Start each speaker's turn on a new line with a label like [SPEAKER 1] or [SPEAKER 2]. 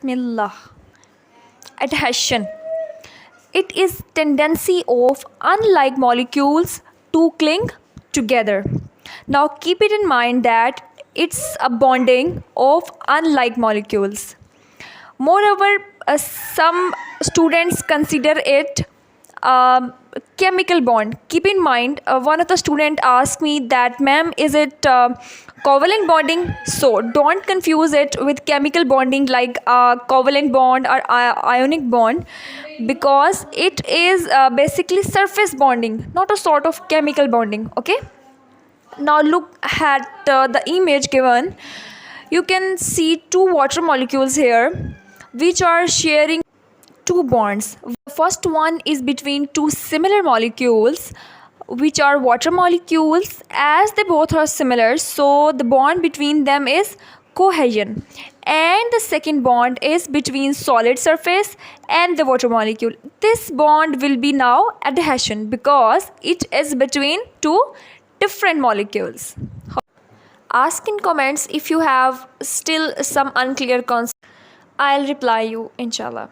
[SPEAKER 1] Bismillah. Adhesion. It is tendency of unlike molecules to cling together. Now keep it in mind that it's a bonding of unlike molecules. Moreover, some students consider it a chemical bond. Keep in mind, one of the student asked me that, ma'am, is it covalent bonding? So don't confuse it with chemical bonding like a covalent bond or ionic bond, because it is basically surface bonding, not a sort of chemical bonding. Okay. Now look at the image given. You can see two water molecules here which are sharing two bonds. The first one is between two similar molecules which are water molecules. As they both are similar, so the bond between them is cohesion. And the second bond is between solid surface and the water molecule. This bond will be now adhesion because it is between two different molecules. Ask in comments if you have still some unclear concept. I'll reply you inshallah.